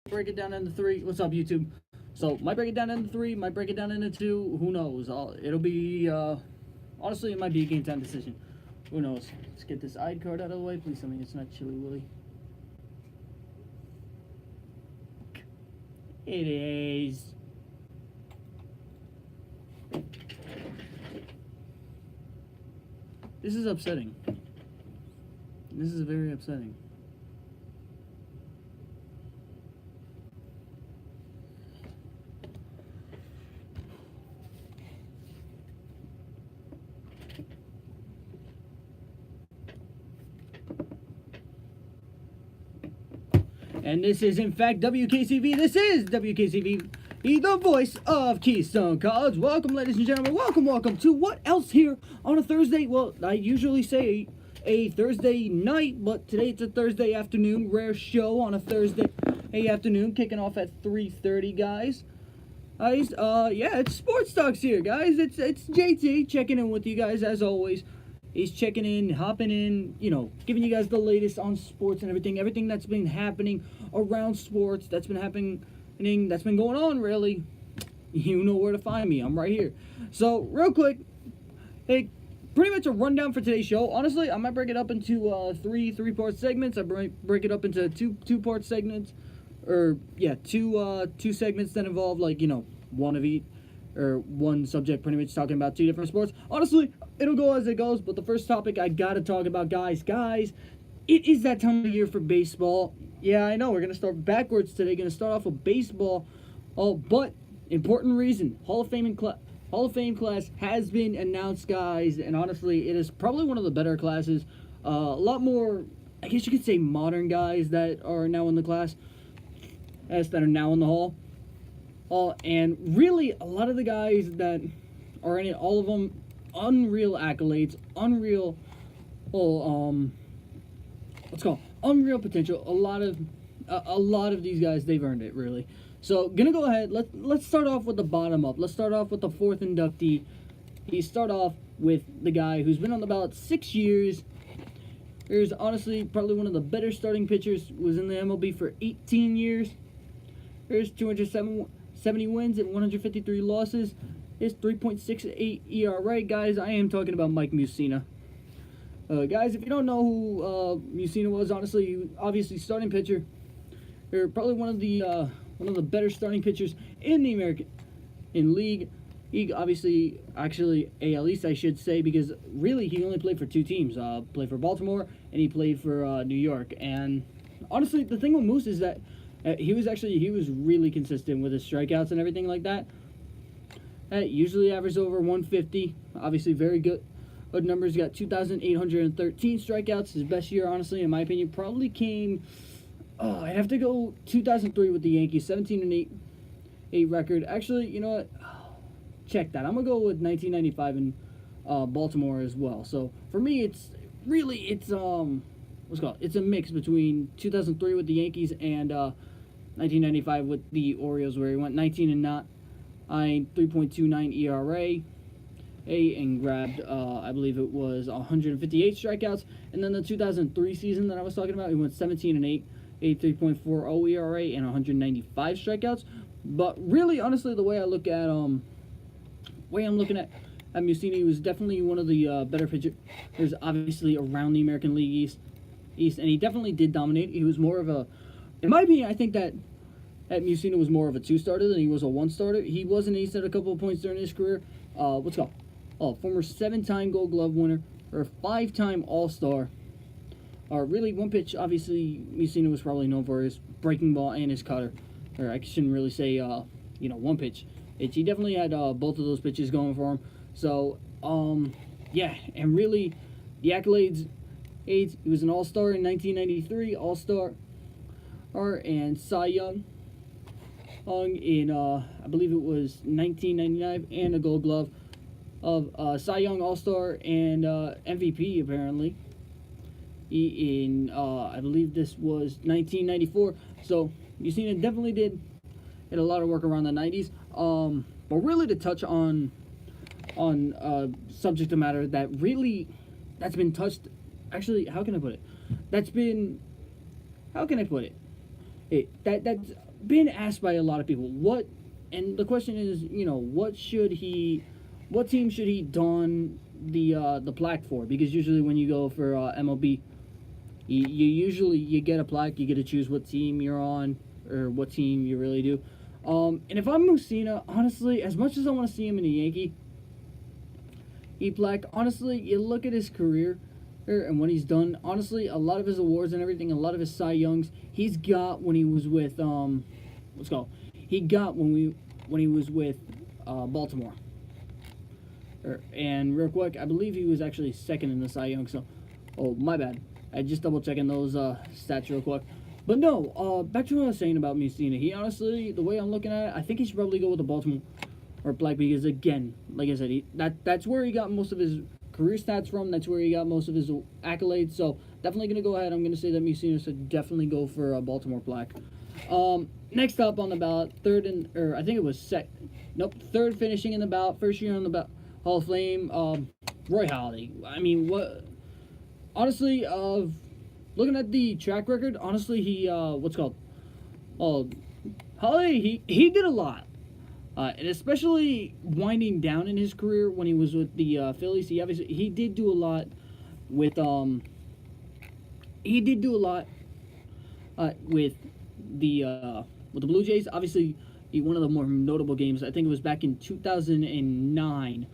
break it down into three. What's up, YouTube? So might break it down into three, might break it down into two. Who knows? It'll be honestly, it might be a game time decision. Who knows? Let's get this ID card out of the way. Please tell me it's not Chili Willy. It is. This is upsetting. This is very upsetting. And this is, in fact, Wkcv. This is Wkcv, the voice of Keystone College. Welcome, ladies and gentlemen. Welcome to what else here on a Thursday? Well, I usually say a Thursday night, but today it's a Thursday afternoon. Rare show on a Thursday afternoon, kicking off at 3:30, guys. Yeah, it's Sports Talks here, guys. It's JT checking in with you guys as always. He's checking in, hopping in, giving you guys the latest on sports and everything that's been happening around sports, that's been happening, that's been going on, really. You know where to find me. I'm right here. So, real quick, hey, pretty much a rundown for today's show. Honestly, I might break it up into three-part segments. I break it up into two-part segments, or yeah, two segments that involve one of each, or one subject, pretty much talking about two different sports. Honestly, it'll go as it goes, but the first topic I gotta talk about, guys, it is that time of year for baseball. Yeah, I know, we're gonna start backwards today, gonna start off with baseball. Oh, but important reason, Hall of Fame class has been announced, guys, and honestly, it is probably one of the better classes. A lot more, I guess you could say, modern guys that are now in the class, that are now in the Hall. And really, a lot of the guys that are in it, all of them, unreal accolades, unreal potential. A lot of these guys, they've earned it, really. So, gonna go ahead. Let's start off with the bottom up. Let's start off with the fourth inductee. He start off with the guy who's been on the ballot 6 years. He's honestly probably one of the better starting pitchers. Was in the MLB for 18 years. Here's 270 wins and 153 losses. His 3.68 ERA, guys. I am talking about Mike Mussina. Guys, if you don't know who Mussina was, honestly, he obviously starting pitcher. Or probably one of the better starting pitchers in the American League. He obviously, actually, AL East, I should say, because really he only played for two teams. Played for Baltimore and he played for New York. And honestly, the thing with Moose is that he was really consistent with his strikeouts and everything like that. Usually averaged over 150. Obviously, very good numbers. He got 2,813 strikeouts. His best year, honestly, in my opinion, probably came. I have to go 2003 with the Yankees, 17-8 record. Actually, you know what? Check that. I'm gonna go with 1995 in Baltimore as well. So for me, it's it's a mix between 2003 with the Yankees and 1995 with the Orioles, where he went 19-9, 3.29 ERA, and grabbed, I believe it was 158 strikeouts. And then the 2003 season that I was talking about, he went 17-8, 3.40 ERA, and 195 strikeouts. But really, honestly, the way I'm looking at Mussina, he was definitely one of the better pitchers, obviously, around the American League East, and he definitely did dominate. He was more of a, in my opinion, I think that Mussina was more of a two-starter than he was a one-starter. He was an ace at a couple of points during his career. Former 7-time Gold Glove winner, or 5-time All-Star. Really, one pitch, obviously, Mussina was probably known for his breaking ball and his cutter. Or I shouldn't really say, one pitch. He definitely had both of those pitches going for him. So, yeah, and really, the accolades, he was an All-Star in 1993, All-Star, and Cy Young in, I believe it was 1999, and a Gold Glove of Cy Young, All-Star, and MVP, apparently, in, I believe this was 1994. So, Mussina definitely did a lot of work around the 90s. But really to touch on subject matter that's been touched. Actually, how can I put it? That's been asked by a lot of people and the question is, what team should he don the plaque for? Because usually when you go for MLB, you get a plaque. You get to choose what team you're on or what team you really do. And if I'm Mussina, honestly, as much as I want to see him in a Yankee plaque, honestly, you look at his career and what he's done. Honestly, a lot of his awards and everything, a lot of his Cy Youngs, he's got when he was with he got when he was with Baltimore. And real quick, I believe he was actually second in the Cy Young. So, oh my bad. I just double checking those stats real quick. But no, back to what I was saying about Mussina. He honestly, the way I'm looking at it, I think he should probably go with the Baltimore or Black because again, like I said, that's where he got most of his career stats from. That's where he got most of his accolades. So definitely gonna go ahead. I'm gonna say that Mussina should definitely go for a Baltimore Black. Next up on the ballot, third finishing in the ballot, first year on the ballot, Hall of Fame, Roy Halladay. I mean, what? Honestly, looking at the track record, honestly, Halladay, he did a lot. And especially winding down in his career when he was with the Phillies, he did do a lot with with the Blue Jays. Obviously, one of the more notable games, I think it was back in 2009,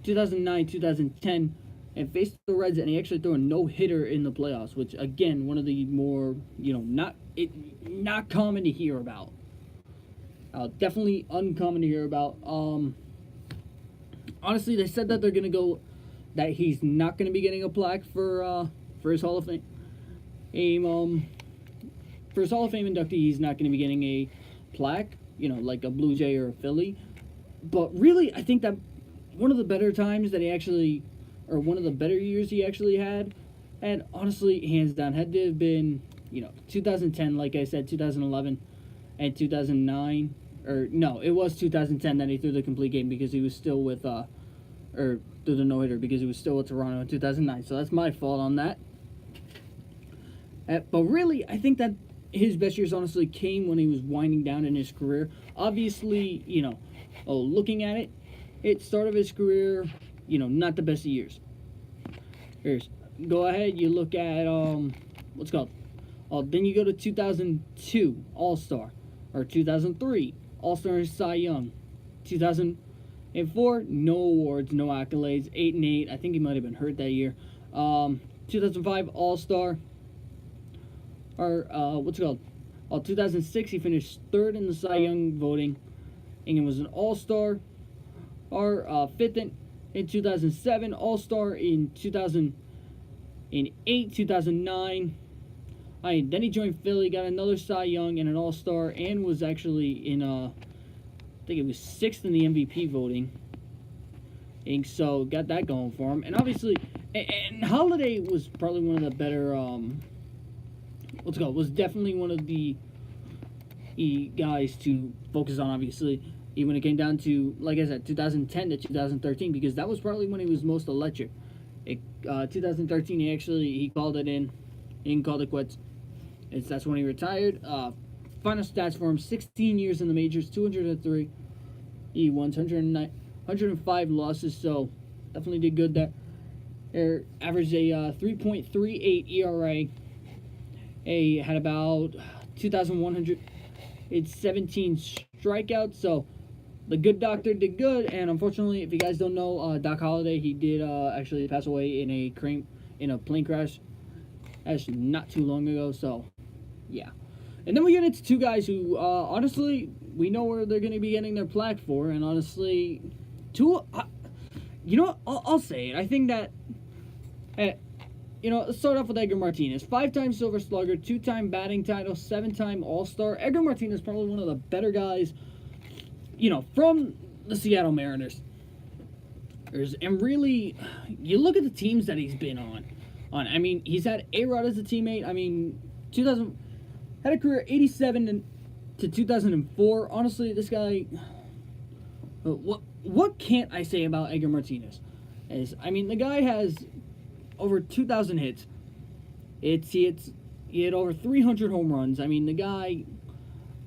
2010, and faced the Reds, and he actually threw a no-hitter in the playoffs, which again, one of the more not common to hear about. Definitely uncommon to hear about. Honestly, they said that that he's not gonna be getting a plaque for his Hall of Fame. For his Hall of Fame inductee, he's not gonna be getting a plaque, like a Blue Jay or a Philly. But really, I think that one of the better times that one of the better years he actually had, and honestly, hands down, had to have been 2010, like I said, 2011, and 2009. Or no, it was 2010 that he threw the complete game because he was still with or threw the no-hitter because he was still with Toronto in 2009. So that's my fault on that. But really, I think that his best years honestly came when he was winding down in his career. Obviously, looking at it, start of his career, not the best of years. Go ahead, you look at then you go to 2002 All-Star, or 2003 All-Star Cy Young, 2004 no awards, no accolades, 8-8. I think he might have been hurt that year. 2005 All-Star, or 2006 he finished third in the Cy Young voting, and he was an All-Star, or fifth in 2007, All-Star in 2008, 2009. Then he joined Philly, got another Cy Young and an All-Star, and was actually in, I think it was 6th in the MVP voting. And so, got that going for him. And obviously, and Halladay was probably one of the better, was definitely one of the guys to focus on, obviously, even when it came down to, like I said, 2010 to 2013, because that was probably when he was most electric. 2013, he called it in. He called it quits. That's when he retired. Final stats for him: 16 years in the majors, 203. He won 105 losses, so definitely did good there. Averaged a 3.38 ERA. He had about 2,117 strikeouts, so the good doctor did good. And unfortunately, if you guys don't know, Doc Halladay, he did actually pass away in a plane crash. That's not too long ago, so yeah. And then we get into two guys who, honestly, we know where they're going to be getting their plaque for, and honestly, I'll say it. I think that, let's start off with Edgar Martinez. 5-time Silver Slugger, 2-time batting title, 7-time All-Star. Edgar Martinez is probably one of the better guys, from the Seattle Mariners. And really, you look at the teams that he's been on. I mean, he's had A-Rod as a teammate. I mean, had a career 87 to 2004. Honestly, this guy, what can't I say about Edgar Martinez? The guy has over 2,000 hits. He had over 300 home runs. I mean, the guy,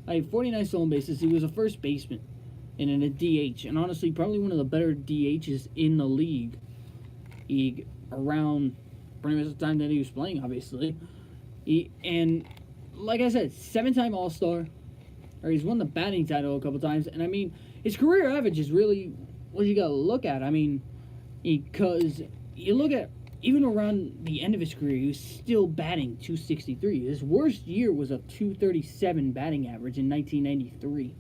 I had 49 stolen bases. He was a first baseman and in a DH, and honestly, probably one of the better DHs in the league. Around pretty much the time that he was playing, obviously. And like I said, 7-time All-Star, or he's won the batting title a couple times, and I mean, his career average is really what you gotta look at. I mean, because you look at even around the end of his career, he was still batting .263. His worst year was a .237 batting average in 1993.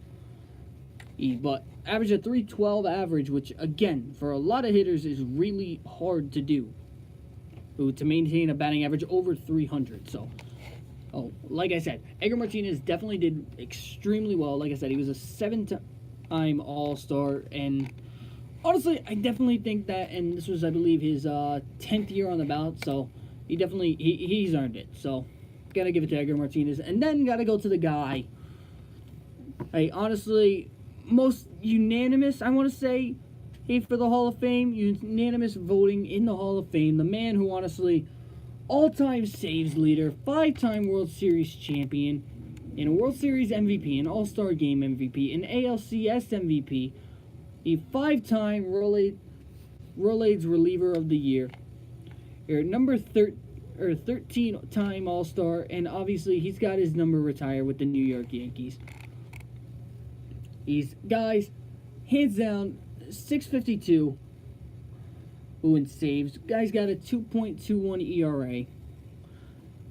But average a .312 average, which again, for a lot of hitters, is really hard to do. To maintain a batting average over 300. So, like I said, Edgar Martinez definitely did extremely well. Like I said, he was a 7-time All-Star, and honestly, I definitely think that, and this was, I believe, his 10th year on the ballot, so he's earned it. So, gotta give it to Edgar Martinez. And then gotta go to the guy. Hey, honestly, most unanimous, I want to say, for the Hall of Fame, unanimous voting in the Hall of Fame, the man who honestly, all-time saves leader, 5-time World Series champion, and a World Series MVP, an All-Star Game MVP, an ALCS MVP, a 5-time Rolaids Reliever of the Year, number 13-time All-Star, and obviously he's got his number retired with the New York Yankees. Guys, hands down, 652 in saves. Guy's got a 2.21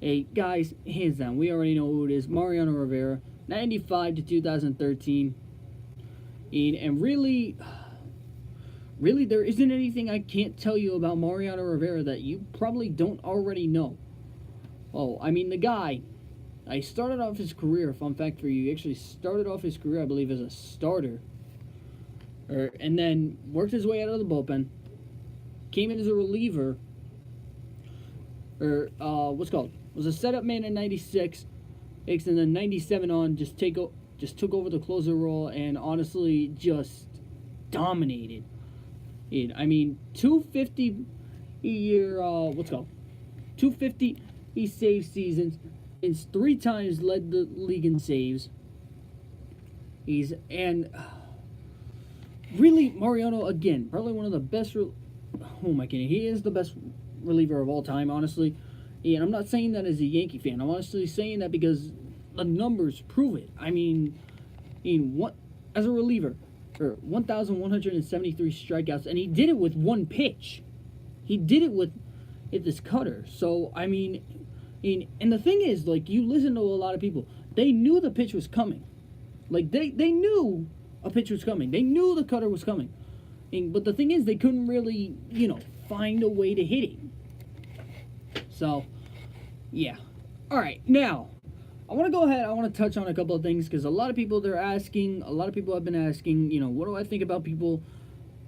ERA. Guys, hands down, we already know who it is. Mariano Rivera, 95 to 2013. And really, there isn't anything I can't tell you about Mariano Rivera that you probably don't already know. I mean, the guy, I started off his career, fun fact for you, he actually started off his career, I believe, as a starter. And then worked his way out of the bullpen. Came in as a reliever. Was a setup man in 96. And then 97 on, just took over the closer role and honestly just dominated. I mean, 250 a year, 250 he saved seasons. He's 3 times led the league in saves. Really, Mariano, again, probably one of the best, who am I kidding? He is the best reliever of all time, honestly. And I'm not saying that as a Yankee fan. I'm honestly saying that because the numbers prove it. I mean, as a reliever, 1,173 strikeouts, and he did it with one pitch. He did it with this cutter. So, I mean, and the thing is, like, you listen to a lot of people, they knew the pitch was coming. Like, they knew a pitch was coming. They knew the cutter was coming. But the thing is, they couldn't really, find a way to hit it. So, yeah. All right, now, I want to go ahead, I want to touch on a couple of things, because a lot of people have been asking, what do I think about people,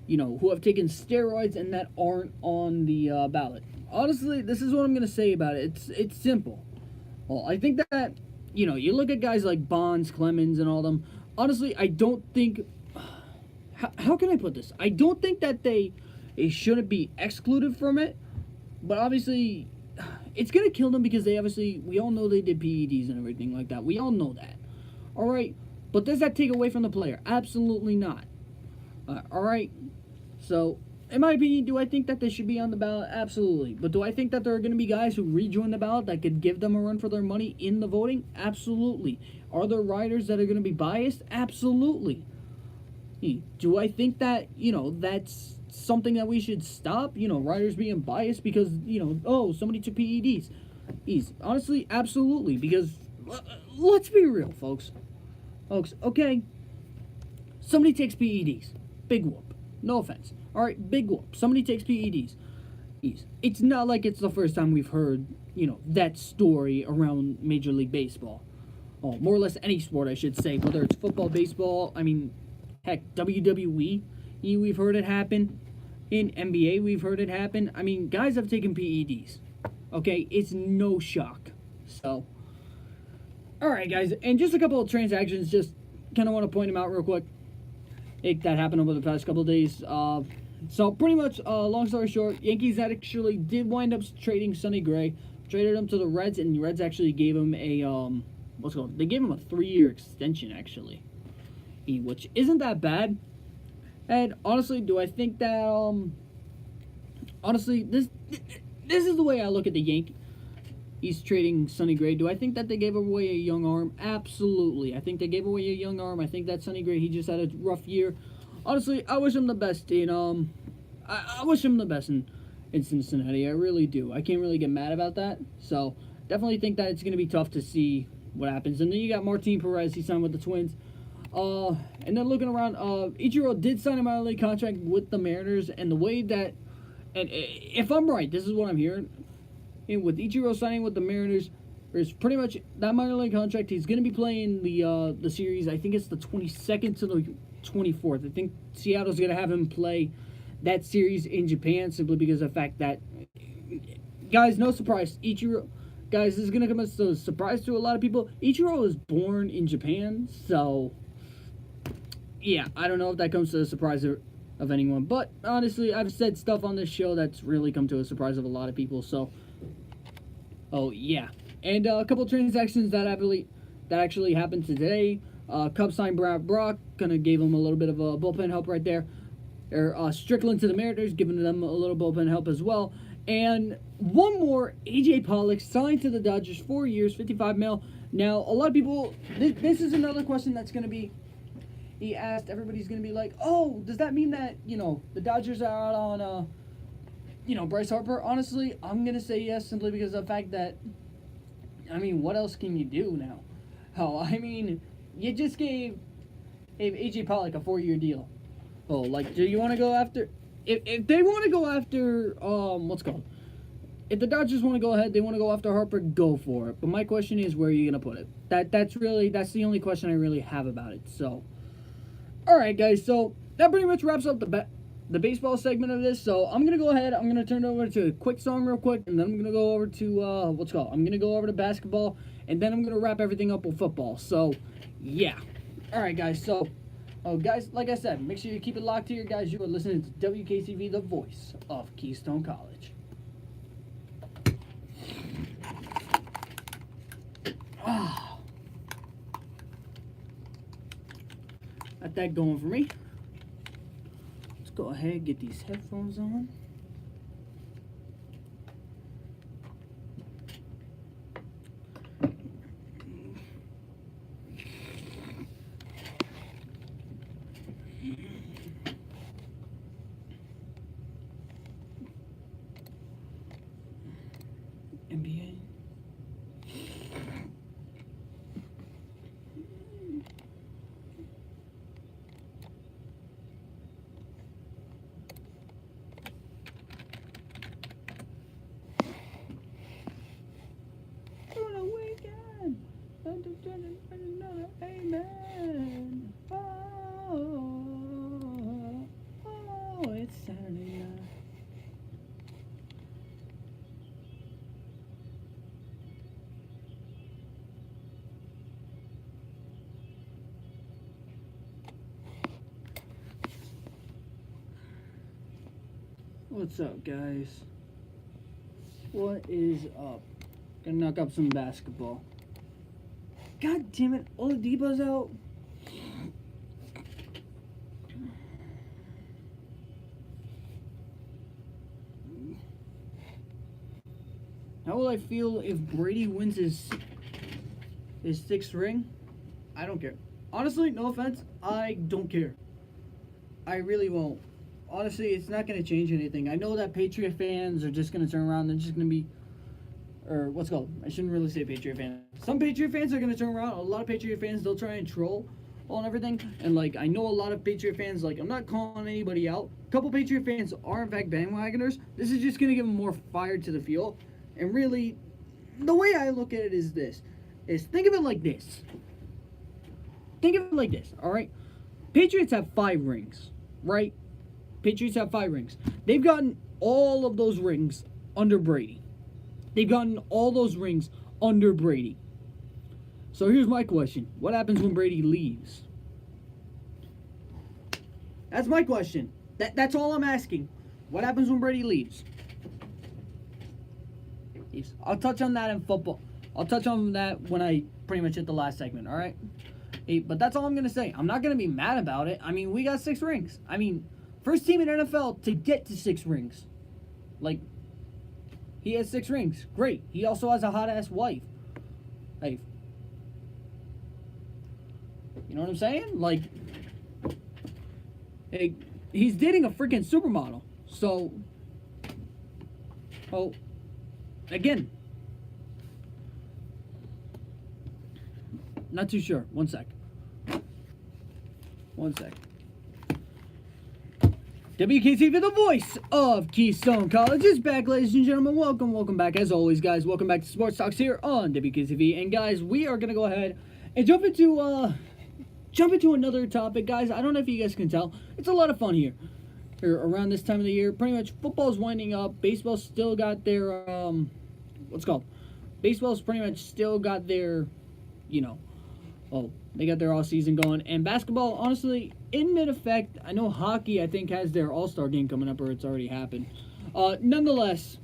who have taken steroids and that aren't on the ballot. Honestly, this is what I'm going to say about it. It's simple. Well, I think that, you look at guys like Bonds, Clemens, and all them. Honestly, I don't think, how can I put this? I don't think that they shouldn't be excluded from it, but obviously, it's going to kill them because we all know they did PEDs and everything like that. We all know that. All right? But does that take away from the player? Absolutely not. All right? So, in my opinion, do I think that they should be on the ballot? Absolutely. But do I think that there are going to be guys who rejoin the ballot that could give them a run for their money in the voting? Absolutely. Are there riders that are going to be biased? Absolutely. Do I think that, that's something that we should stop? Riders being biased because, somebody took PEDs. Honestly, absolutely. Because, let's be real, folks. Okay? Somebody takes PEDs. Big whoop. No offense. All right, big whoop. Somebody takes PEDs. It's not like it's the first time we've heard, that story around Major League Baseball. More or less any sport, I should say. Whether it's football, baseball, heck, WWE, we've heard it happen. In NBA, we've heard it happen. Guys have taken PEDs. Okay, it's no shock. So, all right, guys, and just a couple of transactions. Just kind of want to point them out real quick. That happened over the past couple of days. So pretty much, long story short, Yankees actually did wind up trading Sonny Gray. Traded him to the Reds, and the Reds actually gave him a what's it called? They gave him a 3-year extension actually, which isn't that bad. And honestly, do I think that honestly this is the way I look at the Yankees. He's trading Sonny Gray. Do I think that they gave away a young arm? Absolutely. I think they gave away a young arm. I think that Sonny Gray, he just had a rough year. Honestly, I wish him the best in I wish him the best in Cincinnati. I really do. I can't really get mad about that. So definitely think that it's gonna be tough to see what happens. And then you got Martin Perez, he signed with the Twins. And then looking around, Ichiro did sign a minor league contract with the Mariners, and the way that, and if I'm right, this is what I'm hearing. And with Ichiro signing with the Mariners, there's pretty much that minor league contract. He's going to be playing the series. I think it's the 22nd to the 24th. I think Seattle's going to have him play that series in Japan simply because of the fact that, guys, no surprise, Ichiro, guys, this is going to come as a surprise to a lot of people. Ichiro was born in Japan, so yeah, I don't know if that comes to a surprise of anyone. But honestly, I've said stuff on this show that's really come to a surprise of a lot of people, so. Oh, yeah. And a couple of transactions that actually happened today. Cubs signed Brad Brock, kind of gave him a little bit of a bullpen help right there. Strickland to the Mariners, giving them a little bullpen help as well. And one more, A.J. Pollock signed to the Dodgers, 4 years, $55 million. Now, a lot of people, this is another question that's going to be, he asked, everybody's going to be like, oh, does that mean that, the Dodgers are out on, Bryce Harper? Honestly, I'm going to say yes simply because of the fact that, what else can you do now? You just gave A.J. Pollock a 4-year deal. Oh, do you want to go after, if they want to go after, what's it called? If the Dodgers want to go ahead, they want to go after Harper, go for it. But my question is, where are you going to put it? That's the only question I really have about it. So, alright guys, so that pretty much wraps up the baseball segment of this. So I'm gonna go ahead, I'm gonna turn it over to a quick song real quick, and then I'm gonna go over to I'm gonna go over to basketball, and then I'm gonna wrap everything up with football. So yeah, all right guys, so guys, like I said, make sure you keep it locked here, guys. You are listening to WKCV, the voice of Keystone College. Got that going for me. Go ahead, get these headphones on. NBA. Amen. Oh, it's Saturday night. What's up, guys? What is up? Gonna knock up some basketball. God damn it, Oladipo's out. How will I feel if Brady wins his 6th ring? I don't care. Honestly, no offense, I don't care. I really won't. Honestly, it's not going to change anything. I know that Patriot fans are just going to turn around. They're just going to be, or what's it called? I shouldn't really say Patriot fans. Some Patriot fans are going to turn around. A lot of Patriot fans, they'll try and troll on everything. And, I know a lot of Patriot fans, I'm not calling anybody out. A couple Patriot fans are, in fact, bandwagoners. This is just going to give them more fire to the field. And really, the way I look at it is this. Think of it like this. Think of it like this, all right? Patriots have 5 rings, right? Patriots have 5 rings. They've gotten all of those rings under Brady. They've gotten all those rings under Brady. So here's my question. What happens when Brady leaves? That's my question. That's all I'm asking. What happens when Brady leaves? I'll touch on that in football. I'll touch on that when I pretty much hit the last segment, all right? But that's all I'm going to say. I'm not going to be mad about it. I mean, we got 6 rings. I mean, first team in NFL to get to 6 rings. Like, he has 6 rings. Great. He also has a hot-ass wife. Hey, you know what I'm saying? Like, hey, he's dating a freaking supermodel. So, oh, again, not too sure. One sec. WKCV, the voice of Keystone College, is back, ladies and gentlemen. Welcome back. As always, guys, welcome back to Sports Talks here on WKCV. And guys, we are gonna go ahead and jump into another topic, guys. I don't know if you guys can tell. It's a lot of fun here around this time of the year. Pretty much, football's winding up. Baseball's still got their Baseball's pretty much still got their, they got their all season going. And basketball, honestly, in mid-effect. I know hockey, I think, has their all-star game coming up, or it's already happened. Nonetheless,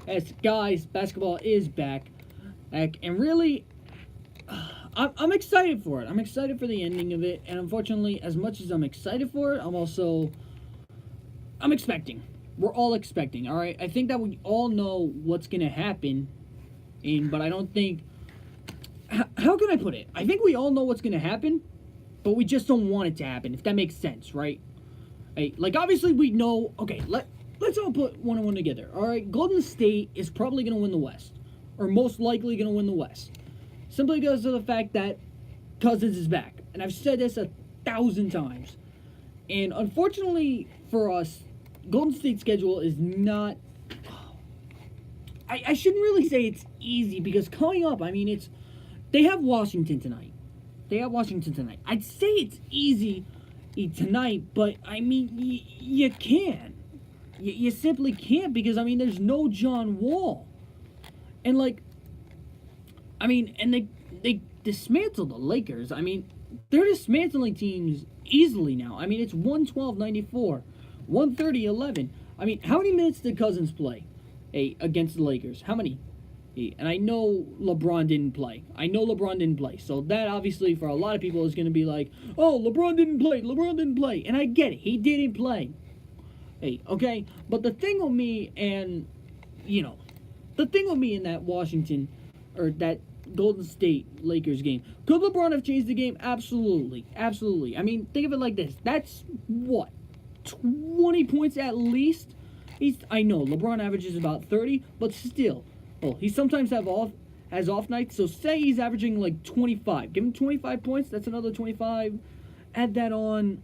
as guys, basketball is back. And really, I'm excited for it. I'm excited for the ending of it. And unfortunately, as much as I'm excited for it, I'm expecting. We're all expecting, all right? I think that we all know what's going to happen. But I don't think... How can I put it? I think we all know what's going to happen, but we just don't want it to happen, if that makes sense, right? Hey, like, obviously we know... Okay, let's all put one and one together, all right? Golden State is probably going to win the West, or most likely going to win the West, simply because of the fact that Cousins is back. And I've said this 1,000 times. And unfortunately for us, Golden State's schedule is not... I shouldn't really say it's easy, because coming up, I mean, they have Washington tonight. I'd say it's easy tonight, but, I mean, you can't. You simply can't, because, I mean, there's no John Wall. And, like, I mean, and they dismantled the Lakers. I mean, they're dismantling teams easily now. I mean, it's 112-94, 130-11. I mean, how many minutes did Cousins play against the Lakers? How many? And I know LeBron didn't play. So that, obviously, for a lot of people is going to be like, oh, LeBron didn't play. And I get it. He didn't play. Okay? But the thing with me in that Washington, or that Golden State Lakers game, could LeBron have changed the game? Absolutely. I mean, think of it like this. That's, what, 20 points at least? I know, LeBron averages about 30, but still. Oh, he sometimes has off nights, so say he's averaging like 25. Give him 25 points, that's another 25. Add that on,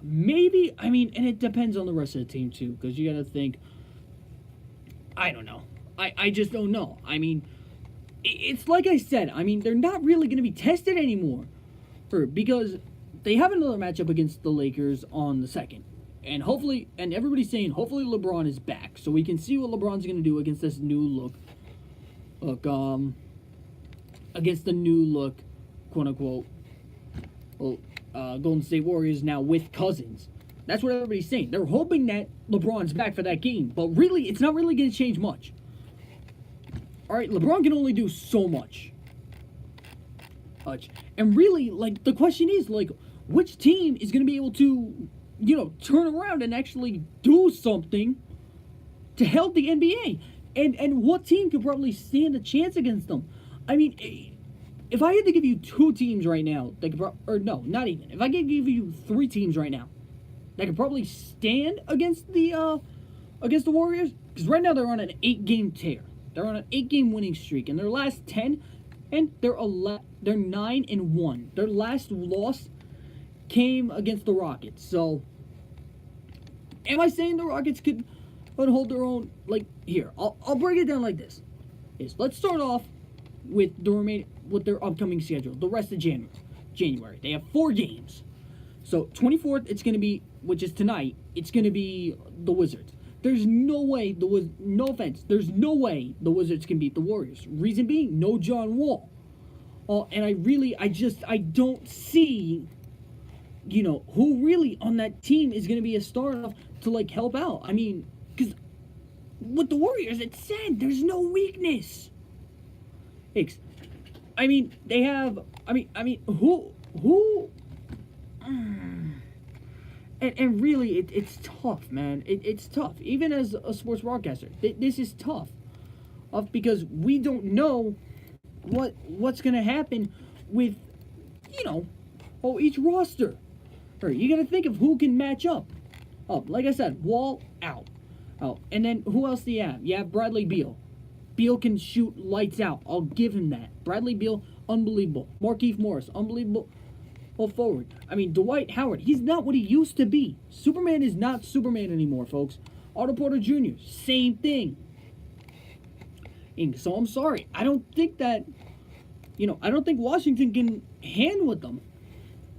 maybe, I mean, and it depends on the rest of the team too, because you gotta think, I don't know. I just don't know. I mean, it's like I said, I mean, they're not really going to be tested anymore. Because they have another matchup against the Lakers on the 2nd. And hopefully, and everybody's saying, hopefully LeBron is back. So we can see what LeBron's going to do against this new look. Against the new look, quote-unquote, Golden State Warriors now with Cousins. That's what everybody's saying. They're hoping that LeBron's back for that game. But really, it's not really going to change much. Alright, LeBron can only do so much. And really, like, the question is, like, which team is going to be able to, turn around and actually do something to help the NBA? And what team could probably stand a chance against them? I mean, if I had to give you 2 teams right now, that could not even. If I could give you 3 teams right now that could probably stand against the Warriors, because right now they're on an 8-game tear. They're on an 8-game winning streak, and their last 10, and they're 9-1. Their last loss came against the Rockets. So, am I saying the Rockets could hold their own? Like, here, I'll break it down like this. Let's start off with with their upcoming schedule. The rest of January, they have 4 games. So 24th, it's going to be, which is tonight. It's going to be the Wizards. There's no way no offense. There's no way the Wizards can beat the Warriors. Reason being, no John Wall. And I don't see, who really on that team is going to be a star enough to, like, help out. I mean, because with the Warriors, it said there's no weakness. Hicks. I mean, they have. Who? And really, it's tough, man. It's tough, even as a sports broadcaster. This is tough, because we don't know what's gonna happen with, each roster. Or you gotta think of who can match up. Like I said, Wall out. And then who else do you have? You have Bradley Beal. Beal can shoot lights out. I'll give him that. Bradley Beal, unbelievable. Markieff Morris, unbelievable. Forward. I mean, Dwight Howard, he's not what he used to be. Superman is not Superman anymore, folks. Otto Porter Jr., same thing. And so I'm sorry. I don't think that, I don't think Washington can hang with them.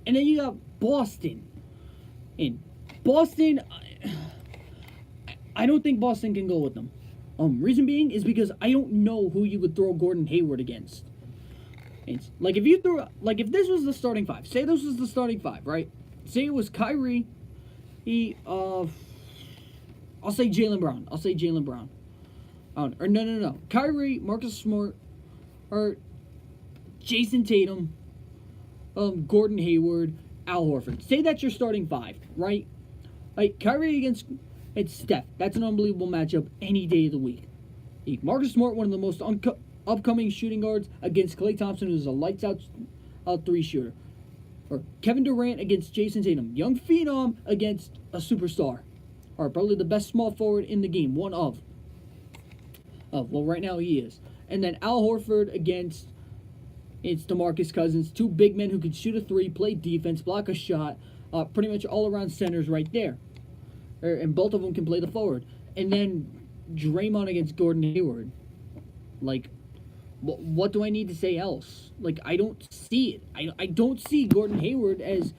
And then you got Boston. And Boston, I don't think Boston can go with them. Reason being is because I don't know who you would throw Gordon Hayward against. It's like if this was the starting five. Say this was the starting five, right? Say it was Kyrie. I'll say Jaylen Brown. Or no. Kyrie, Marcus Smart, or Jason Tatum, Gordon Hayward, Al Horford. Say that's your starting five, right? Like Kyrie against Steph. That's an unbelievable matchup any day of the week. Marcus Smart, one of the most upcoming shooting guards, against Klay Thompson, who's a lights out three shooter. Or Kevin Durant against Jason Tatum. Young phenom against a superstar. Or probably the best small forward in the game. One of. Well, right now he is. And then Al Horford against DeMarcus Cousins. Two big men who could shoot a three, play defense, block a shot. Pretty much all around centers right there. And both of them can play the forward. And then Draymond against Gordon Hayward. Like, what do I need to say else? Like, I don't see it. I don't see Gordon Hayward as,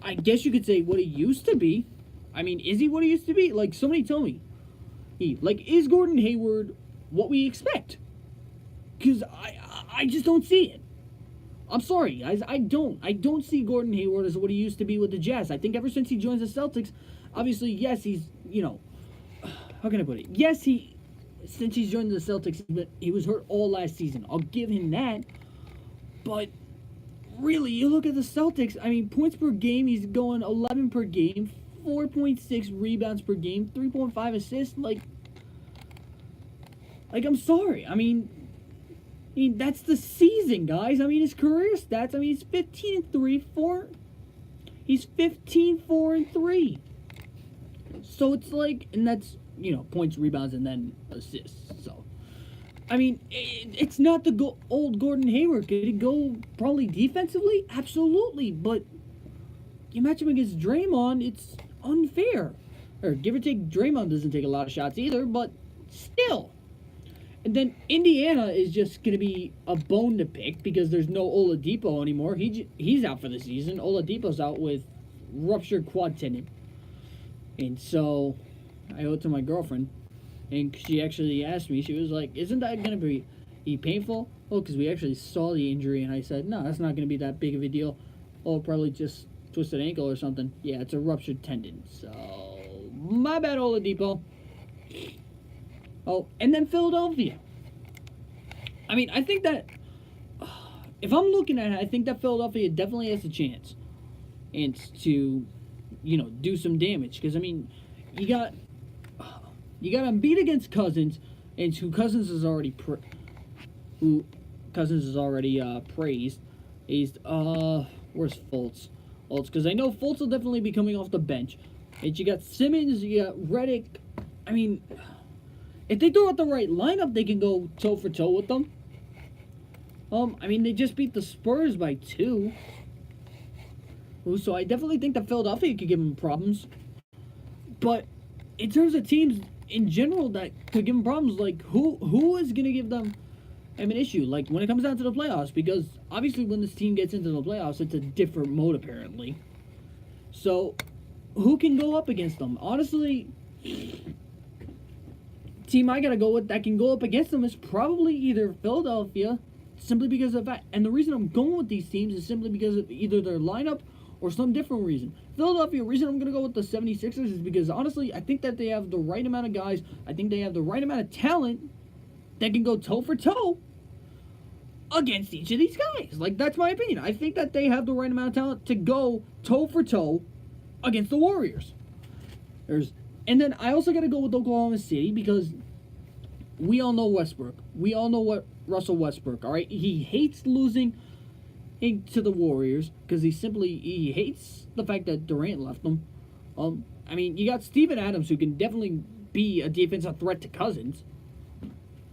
I guess you could say, what he used to be. I mean, is he what he used to be? Like, somebody tell me. Is Gordon Hayward what we expect? Because I just don't see it. I'm sorry, guys. I don't see Gordon Hayward as what he used to be with the Jazz. I think ever since he joins the Celtics, obviously, yes, he's, how can I put it? Yes, since he's joined the Celtics, he was hurt all last season. I'll give him that. But really, you look at the Celtics, I mean, points per game, he's going 11 per game, 4.6 rebounds per game, 3.5 assists. Like, I'm sorry. I mean, that's the season, guys. I mean, his career stats, I mean, he's 15-3, he's 15-4-3. So it's like, and that's, points, rebounds, and then assists. So, I mean, it's not the old Gordon Hayward. Could he go probably defensively? Absolutely. But you match him against Draymond, it's unfair. Or give or take, Draymond doesn't take a lot of shots either, but still. And then Indiana is just going to be a bone to pick because there's no Oladipo anymore. He's out for the season. Oladipo's out with ruptured quad tendon. And so I owe it to my girlfriend, and she actually asked me, she was like, isn't that going to be painful? Well, because we actually saw the injury, and I said, no, that's not going to be that big of a deal. Oh, probably just twisted ankle or something. Yeah, it's a ruptured tendon. So, my bad, Oladipo. Oh, and then Philadelphia. I mean, I think that, if I'm looking at it, I think that Philadelphia definitely has a chance. And to, do some damage. Because, I mean, you got Embiid against Cousins, and who Cousins is already praised. Where's Fultz? Fultz, because I know Fultz will definitely be coming off the bench. And you got Simmons, you got Redick. I mean, if they throw out the right lineup, they can go toe for toe with them. I mean, they just beat the Spurs by 2. So I definitely think that Philadelphia could give them problems. But in terms of teams in general that could give them problems, like, who is going to give them an issue? Like, when it comes down to the playoffs, because obviously when this team gets into the playoffs, it's a different mode, apparently. So, who can go up against them? Honestly, team I got to go with that can go up against them is probably either Philadelphia, simply because of that. And the reason I'm going with these teams is simply because of either their lineup or some different reason. Philadelphia, reason I'm going to go with the 76ers is because, honestly, I think that they have the right amount of guys. I think they have the right amount of talent that can go toe for toe against each of these guys. Like, that's my opinion. I think that they have the right amount of talent to go toe for toe against the Warriors. And then I also got to go with Oklahoma City because we all know Westbrook. We all know what Russell Westbrook, all right? He hates losing to the Warriors because he hates the fact that Durant left them. I mean, you got Steven Adams, who can definitely be a defensive threat to Cousins.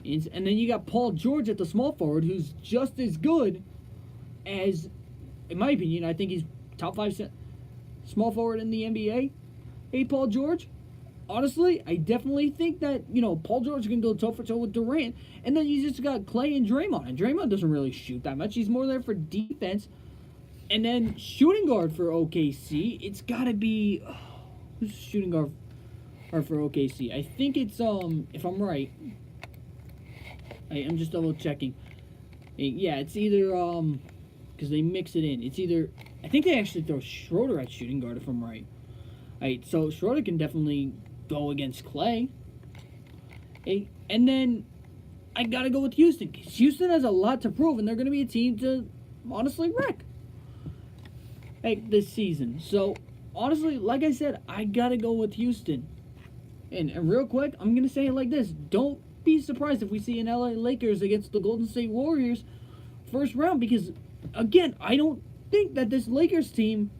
And then you got Paul George at the small forward, who's just as good as, in my opinion, I think he's top 5 small forward in the NBA. Hey, Paul George. Honestly, I definitely think that, Paul George can go toe for toe with Durant. And then you just got Clay and Draymond. And Draymond doesn't really shoot that much. He's more there for defense. And then shooting guard for OKC, it's got to be... who's shooting guard for OKC? I think it's, if I'm right... I'm just double checking. Yeah, it's either, because they mix it in. It's either... I think they actually throw Schroeder at shooting guard, if I'm right. Alright, so Schroeder can definitely go against Clay. And then I gotta go with Houston. Because Houston has a lot to prove, and they're going to be a team to honestly wreck this season. So, honestly, like I said, I gotta go with Houston. And real quick, I'm going to say it like this. Don't be surprised if we see an LA Lakers against the Golden State Warriors first round. Because, again, I don't think that this Lakers team...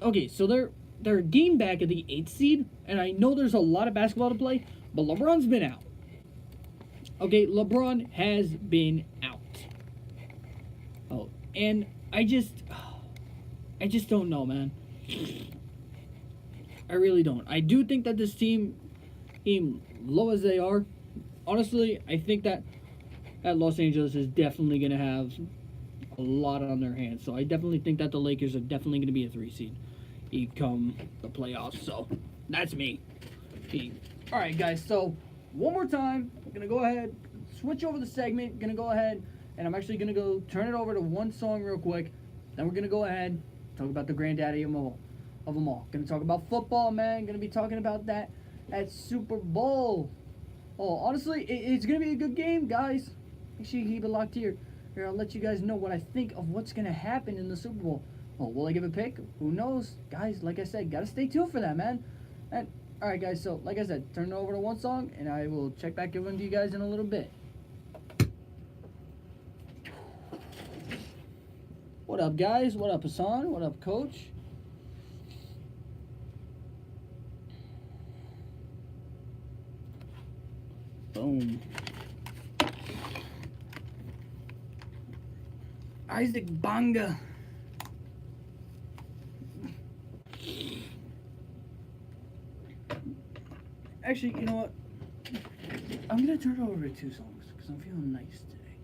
Okay, so they're a game back at the 8th seed, and I know there's a lot of basketball to play, but LeBron's been out. Okay, LeBron has been out. Oh, and I just don't know, man. I really don't. I do think that this team, low as they are, honestly, I think that Los Angeles is definitely going to have a lot on their hands. So I definitely think that the Lakers are definitely going to be a 3 seed come the playoffs. So that's me. All right, guys. So one more time, I'm going to go ahead, switch over the segment. Going to go ahead, and I'm actually going to go turn it over to one song real quick. Then we're going to go ahead, talk about the granddaddy of them all. Going to talk about football, man. Going to be talking about that at Super Bowl. Oh, honestly, it's going to be a good game, guys. Make sure you keep it locked here. Here, I'll let you guys know what I think of what's going to happen in the Super Bowl. Oh, will I give a pick? Who knows? Guys, like I said, got to stay tuned for that, man. And all right, guys, so like I said, turn it over to one song, and I will check back in with you guys in a little bit. What up, guys? What up, Hassan? What up, Coach? Boom. Isaac Bonga. Actually, you know what? I'm going to turn it over to 2 songs because I'm feeling nice today.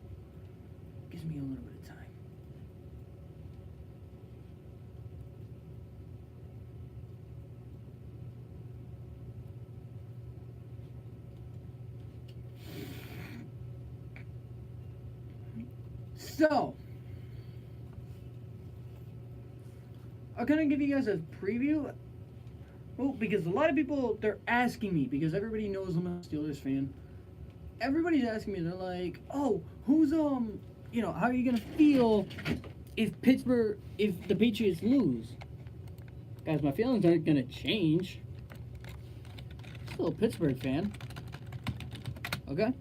Gives me a little bit of time. So, I'm going to give you guys a preview. Well, because a lot of people, they're asking me, because everybody knows I'm a Steelers fan. Everybody's asking me, they're like, oh, who's, how are you going to feel if the Patriots lose? Guys, my feelings aren't going to change. Still a Pittsburgh fan. Okay?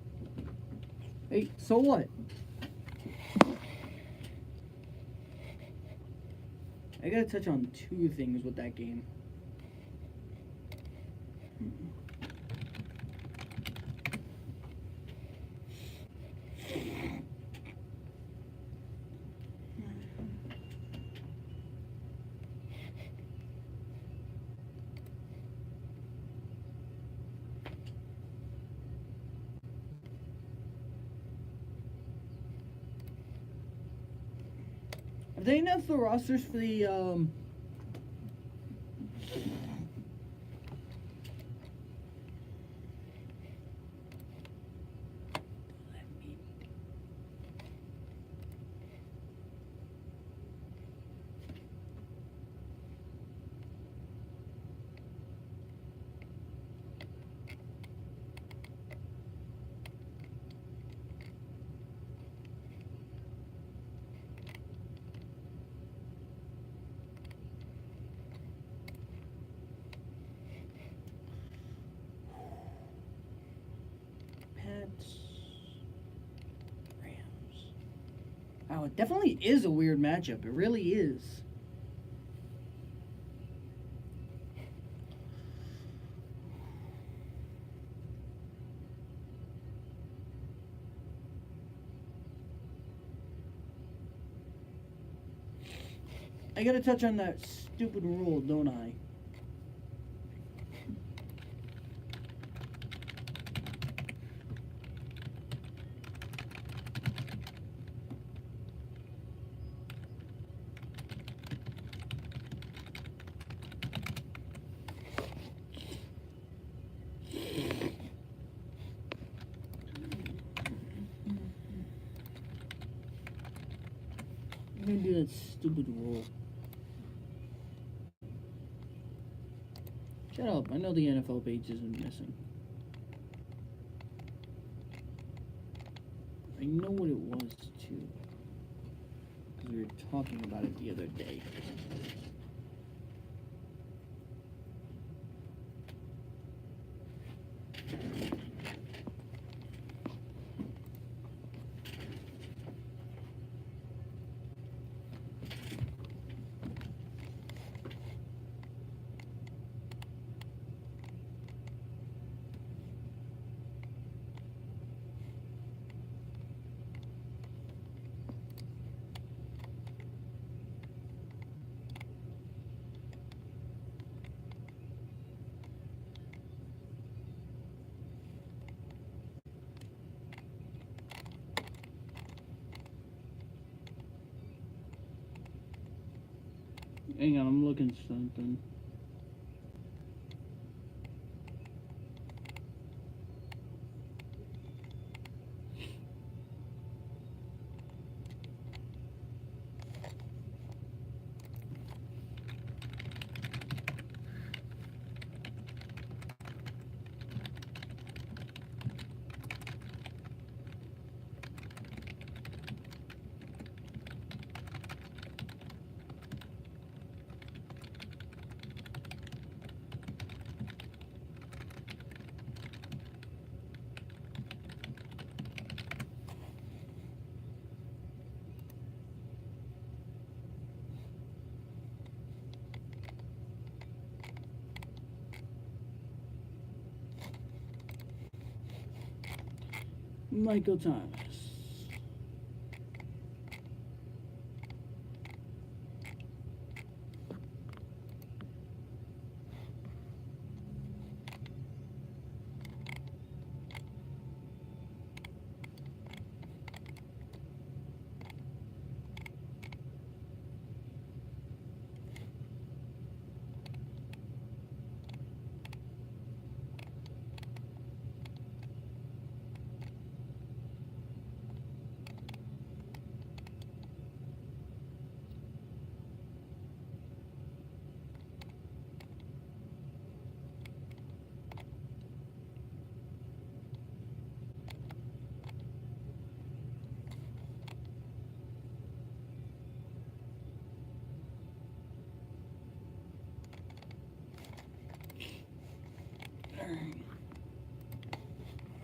Hey, so what? I gotta touch on 2 things with that game. Have they announced the rosters for the Wow, it definitely is a weird matchup. It really is. I gotta touch on that stupid rule, don't I? I'm gonna do that stupid rule. Shut up, I know the NFL page isn't missing. I know what it was too. Because we were talking about it the other day. Hang on, I'm looking something. Michael Thomas.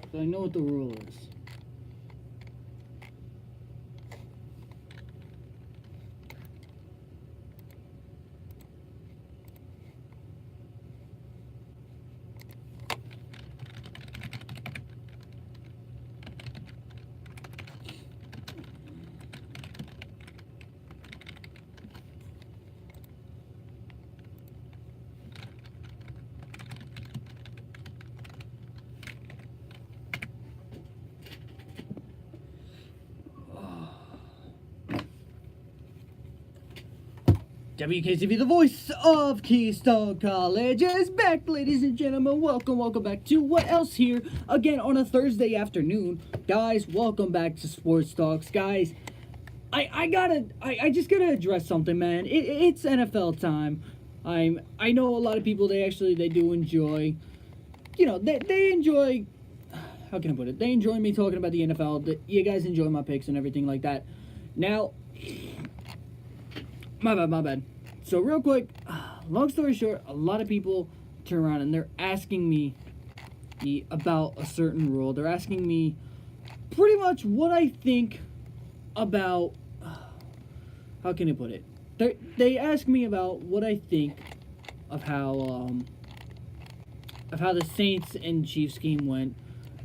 So I know what the rule is. WKCV, the voice of Keystone College, is back, ladies and gentlemen. Welcome back to What Else Here, again on a Thursday afternoon. Guys, welcome back to Sports Talks. Guys, I just gotta address something, man. It's NFL time. I know a lot of people, they do enjoy, they enjoy, how can I put it? They enjoy me talking about the NFL. You guys enjoy my picks and everything like that. Now, my bad. So real quick, long story short, a lot of people turn around and they're asking me about a certain rule. They're asking me pretty much what I think about how can I put it? They ask me about what I think of how the Saints and Chiefs game went,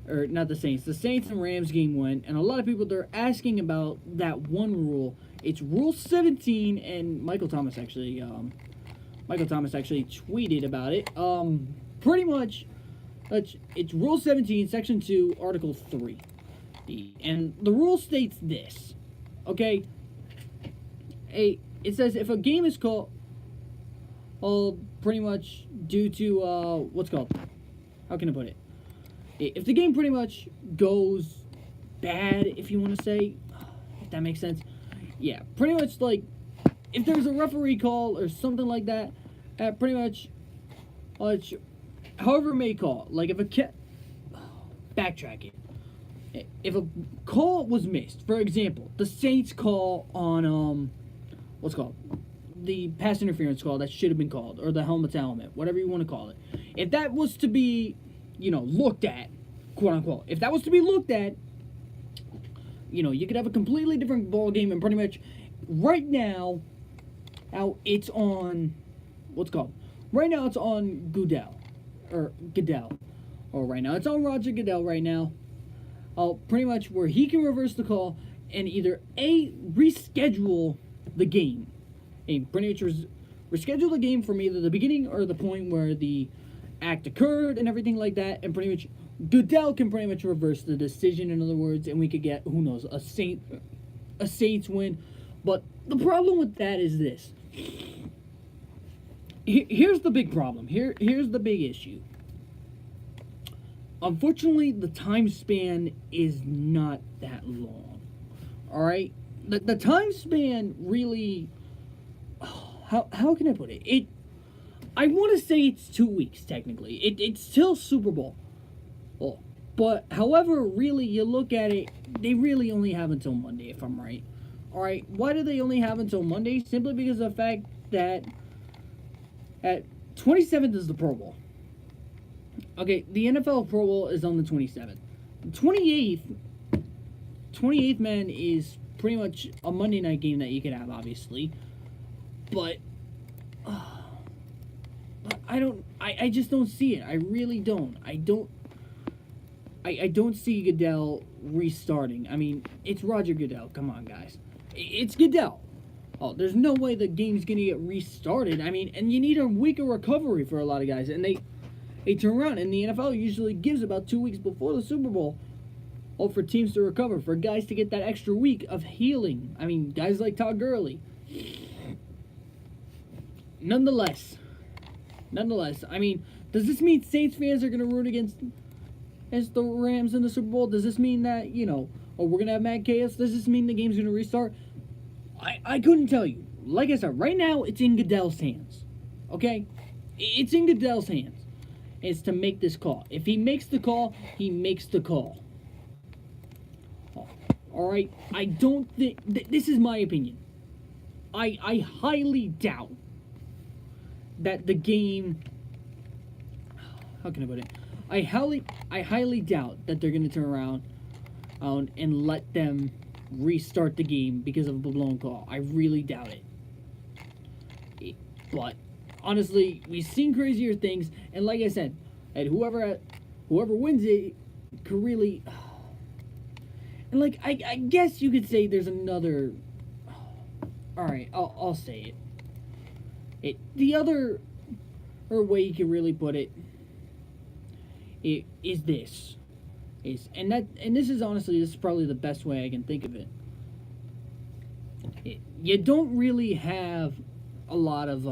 or not the Saints and Rams game went, and a lot of people, they're asking about that one rule. It's Rule 17, and Michael Thomas actually tweeted about it. Pretty much, it's Rule 17, Section 2, Article 3. And the rule states this, okay? It says if a game is called, pretty much due to, how can I put it? If the game pretty much goes bad, if you want to say, if that makes sense. Yeah, pretty much like, if there's a referee call or something like that, pretty much, however it may call, like if backtracking. If a call was missed, for example, the Saints call on, the pass interference call that should have been called, or the helmet to helmet, whatever you want to call it. If that was to be, looked at, quote unquote, if that was to be looked at, you could have a completely different ball game, and pretty much right now, it's on, right now it's on Goodell, or right now it's on Roger Goodell right now. Pretty much where he can reverse the call and either reschedule the game, and pretty much reschedule the game from either the beginning or the point where the act occurred and everything like that, and pretty much Goodell can pretty much reverse the decision, in other words, and we could get, who knows, a Saints win. But the problem with that is this. Here's the big problem. Here's the big issue. Unfortunately, the time span is not that long. Alright? The time span really... How can I put it? I want to say it's 2 weeks, technically. It's still Super Bowl. But, however, really, you look at it, they really only have until Monday, if I'm right. Alright? Why do they only have until Monday? Simply because of the fact that at 27th is the Pro Bowl. Okay, the NFL Pro Bowl is on the 27th. The 28th, man, is pretty much a Monday night game that you could have, obviously. But I just don't see it. I really don't. I don't see Goodell restarting. I mean, it's Roger Goodell. Come on, guys. It's Goodell. There's no way the game's going to get restarted. I mean, and you need a week of recovery for a lot of guys. And they turn around, and the NFL usually gives about 2 weeks before the Super Bowl for teams to recover, for guys to get that extra week of healing. I mean, guys like Todd Gurley. Nonetheless, I mean, does this mean Saints fans are going to root against the Rams in the Super Bowl? Does this mean that, we're going to have mad chaos? Does this mean the game's going to restart? I couldn't tell you. Like I said, right now, it's in Goodell's hands. Okay? It's in Goodell's hands. It's to make this call. If he makes the call, he makes the call. Alright? I don't think... this is my opinion. I highly doubt that the game... how can I put it? I highly doubt that they're going to turn around and let them restart the game because of a blown call. I really doubt it. But honestly, we've seen crazier things, and like I said, and whoever wins it could really... and like, I guess you could say there's another... alright, I'll say it. The other way you can really put it is this. This is probably the best way I can think of it. You don't really have a lot of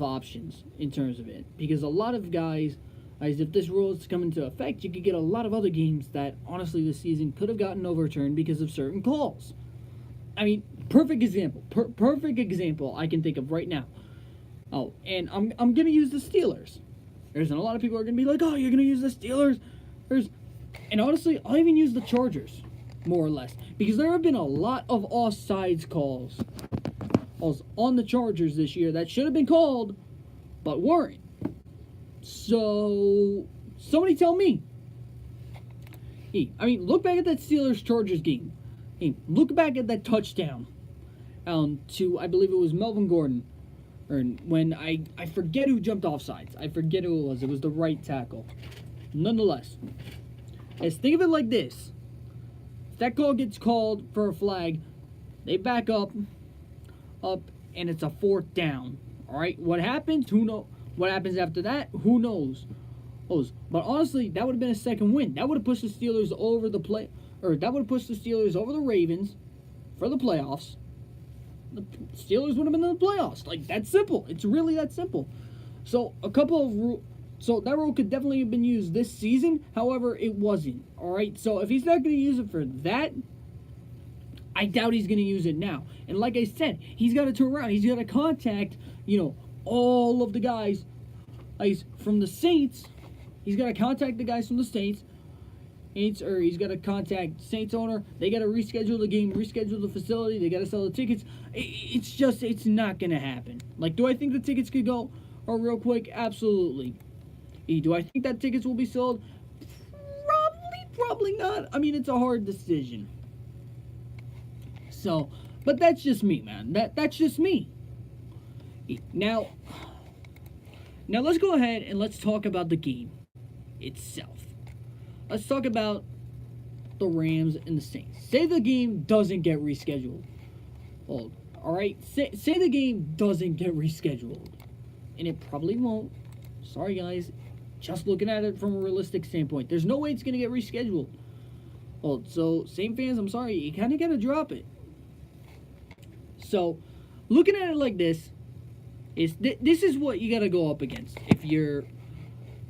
options in terms of it, because a lot of guys, if this rule is to come into effect, you could get a lot of other games that honestly this season could have gotten overturned because of certain calls. I mean, perfect example I can think of right now. And I'm gonna use the Steelers. There's a lot of people are gonna be like, oh, you're gonna use the Steelers. And honestly, I'll even use the Chargers, more or less, because there have been a lot of offsides calls on the Chargers this year that should have been called, but weren't. So, somebody tell me. I mean, look back at that Steelers-Chargers game. Hey, look back at that touchdown to, I believe it was Melvin Gordon. Or when I forget who jumped off sides. I forget who it was. It was the right tackle. Nonetheless, let's think of it like this. If that call gets called for a flag, they back up, and it's a 4th down. All right, what happens? Who knows? What happens after that? Who knows? But honestly, that would have been a second win. That would have pushed the Steelers over the that would have pushed the Steelers over the Ravens for the playoffs. The Steelers would have been in the playoffs. Like, that's simple. It's really that simple. So so that rule could definitely have been used this season. However, it wasn't. All right. So if he's not going to use it for that, I doubt he's going to use it now. And like I said, he's got to turn around. He's got to contact, all of the guys from the Saints. He's got to contact the guys from the Saints. Or he's got to contact Saints owner. They got to reschedule the game, reschedule the facility. They got to sell the tickets. It's not going to happen. Like, do I think the tickets could go real quick? Absolutely. Do I think that tickets will be sold? Probably not. I mean, it's a hard decision. So, but that's just me, man. That's just me. Now let's go ahead and let's talk about the game itself. Let's talk about the Rams and the Saints. Say the game doesn't get rescheduled. Well, all right. Say the game doesn't get rescheduled, and it probably won't. Sorry, guys. Just looking at it from a realistic standpoint, there's no way it's gonna get rescheduled. Well, so Saint fans, I'm sorry, you kind of gotta drop it. So, looking at it like this, this is what you gotta go up against if you're,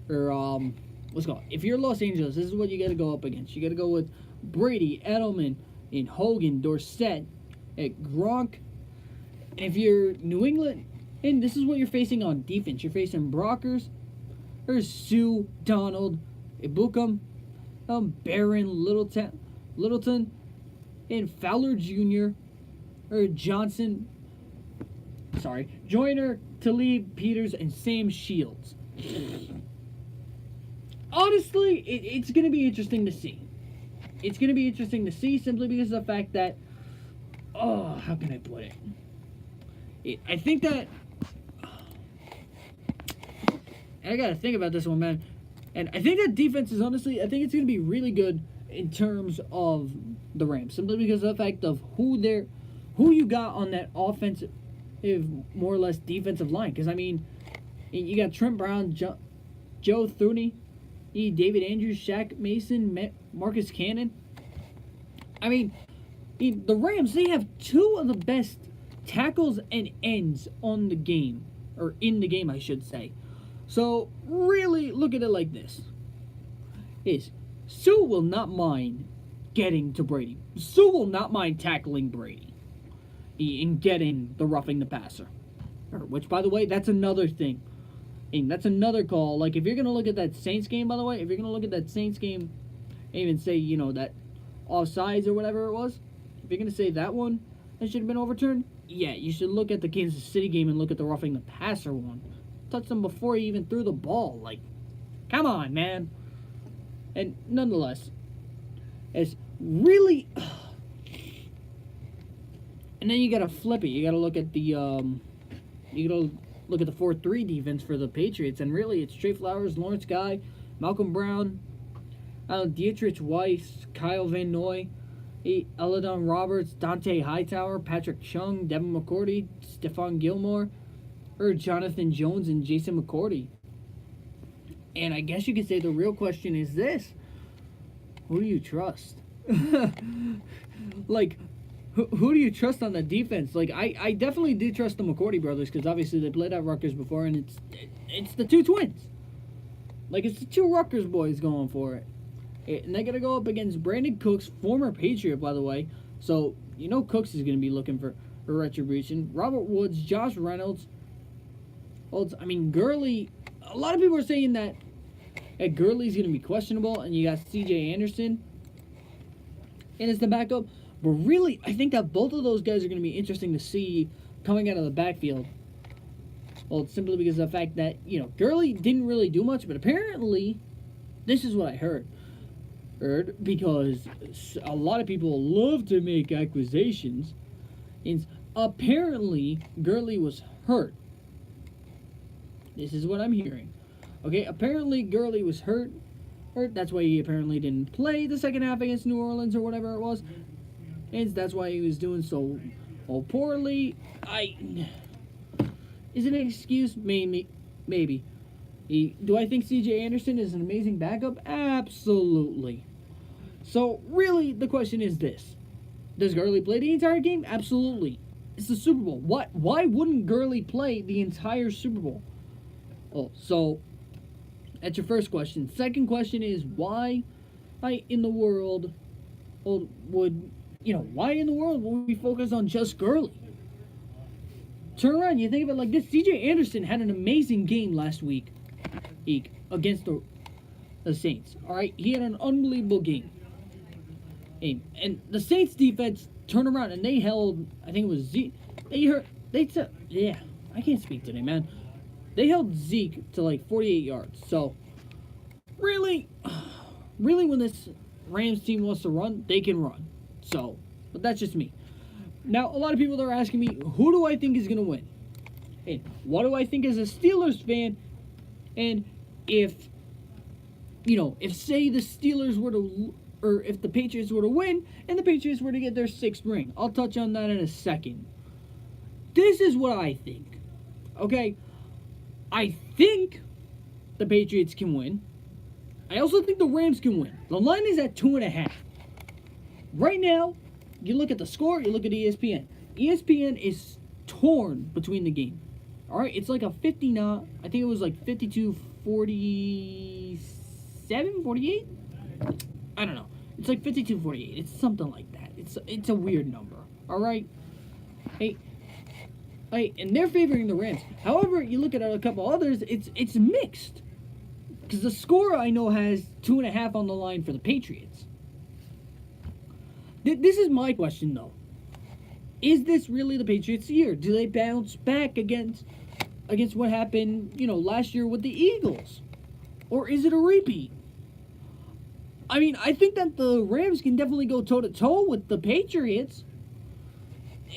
if you're Los Angeles, this is what you got to go up against. You got to go with Brady, Edelman, and Hogan, Dorsett, at Gronk. And if you're New England, and this is what you're facing on defense. You're facing Brockers, there's Sue, Donald, Ibukum, Barron, Littleton, and Fowler Jr., or Johnson, Joyner, Talib, Peters, and Sam Shields. Honestly, it's going to be interesting to see. It's going to be interesting to see simply because of the fact that, how can I put it? I think that, I got to think about this one, man. And I think that defense is honestly, I think it's going to be really good in terms of the Rams. Simply because of the fact of who you got on that offensive, more or less defensive line. Because, I mean, you got Trent Brown, Joe Thuney, David Andrews, Shaq Mason, Marcus Cannon. I mean, the Rams, they have 2 of the best tackles and ends on the game. Or in the game, I should say. So, really, look at it like this. Sue will not mind getting to Brady. Sue will not mind tackling Brady. In getting the roughing the passer. Which, by the way, that's another thing. And that's another call. Like, if you're going to look at that Saints game, by the way, if you're going to look at that Saints game and even say, that offsides or whatever it was, if you're going to say that one that should have been overturned, yeah, you should look at the Kansas City game and look at the roughing the passer one. Touched him before he even threw the ball. Like, come on, man. And nonetheless, it's really... And then you got to flip it. You got to look at the... you got to look at the 4-3 defense for the Patriots, and really it's Trey Flowers, Lawrence Guy, Malcolm Brown, Dietrich Weiss, Kyle Van Noy, Eladon Roberts, Dante Hightower, Patrick Chung, Devin McCourty, Stephon Gilmore, or Jonathan Jones and Jason McCourty. And I guess you could say the real question is this: who do you trust? Like, who do you trust on the defense? Like, I definitely do trust the McCourty brothers because obviously they played at Rutgers before, and it's the 2 twins. Like, it's the 2 Rutgers boys going for it. And they got to go up against Brandon Cooks, former Patriot, by the way. So, Cooks is going to be looking for retribution. Robert Woods, Josh Reynolds. Gurley. A lot of people are saying that Gurley's going to be questionable, and you got C.J. Anderson. And it's the backup. But really, I think that both of those guys are going to be interesting to see coming out of the backfield. Well, simply because of the fact that, Gurley didn't really do much, but apparently, this is what I heard. because a lot of people love to make accusations. And apparently, Gurley was hurt. This is what I'm hearing. Okay, apparently Gurley was hurt. That's why he apparently didn't play the second half against New Orleans or whatever it was. And that's why he was doing so poorly. Is it an excuse? Maybe. Do I think C.J. Anderson is an amazing backup? Absolutely. So, really, the question is this. Does Gurley play the entire game? Absolutely. It's the Super Bowl. Why wouldn't Gurley play the entire Super Bowl? Oh, so, that's your first question. Second question is, why in the world would we focus on just Gurley? Turn around, you think of it like this. C.J. Anderson had an amazing game last week against the Saints. All right, he had an unbelievable game. And the Saints defense turned around and they held, I think it was Zeke. I can't speak today, man. They held Zeke to like 48 yards. So, really, when this Rams team wants to run, they can run. So, but that's just me. Now, a lot of people are asking me, who do I think is going to win? And what do I think as a Steelers fan? And if say the Steelers were to, or if the Patriots were to win, and the Patriots were to get their 6th ring. I'll touch on that in a second. This is what I think. Okay? I think the Patriots can win. I also think the Rams can win. The line is at 2.5. Right now, you look at the score, you look at ESPN. ESPN is torn between the game. All right, it's like a 59, I think it was like 52, 47, 48? I don't know. It's like 52, 48. It's something like that. It's a weird number. All right? Hey, and they're favoring the Rams. However, you look at a couple others, it's mixed. Because the score, I know, has 2.5 on the line for the Patriots. This is my question, though. Is this really the Patriots' year? Do they bounce back against what happened, last year with the Eagles? Or is it a repeat? I mean, I think that the Rams can definitely go toe-to-toe with the Patriots.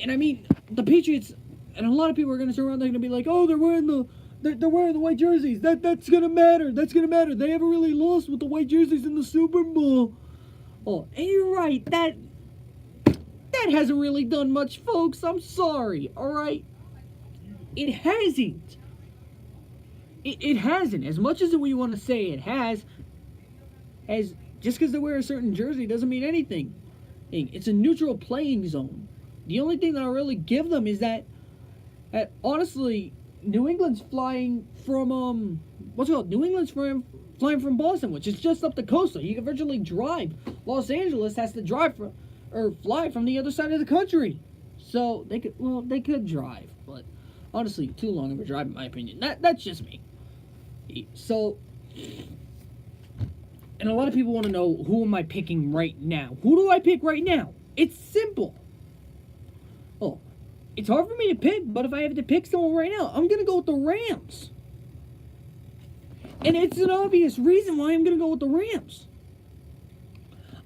And I mean, the Patriots, and a lot of people are going to turn around, they're going to be like, oh, they're wearing the white jerseys. That's going to matter. That's going to matter. They haven't really lost with the white jerseys in the Super Bowl. Oh, and you're right. That hasn't really done much, folks. I'm sorry, all right? It hasn't. It hasn't. As much as we want to say it has, just because they wear a certain jersey doesn't mean anything. It's a neutral playing zone. The only thing that I'll really give them is that honestly, New England's flying from, New England's flying from Boston, which is just up the coast, so you can virtually drive. Los Angeles has to fly from the other side of the country. So they could drive, but honestly, too long of a drive in my opinion. That's just me. So, and a lot of people want to know, who am I picking right now? Who do I pick right now? It's simple. Oh, it's hard for me to pick, but if I have to pick someone right now, I'm going to go with the Rams. And it's an obvious reason why I'm going to go with the Rams.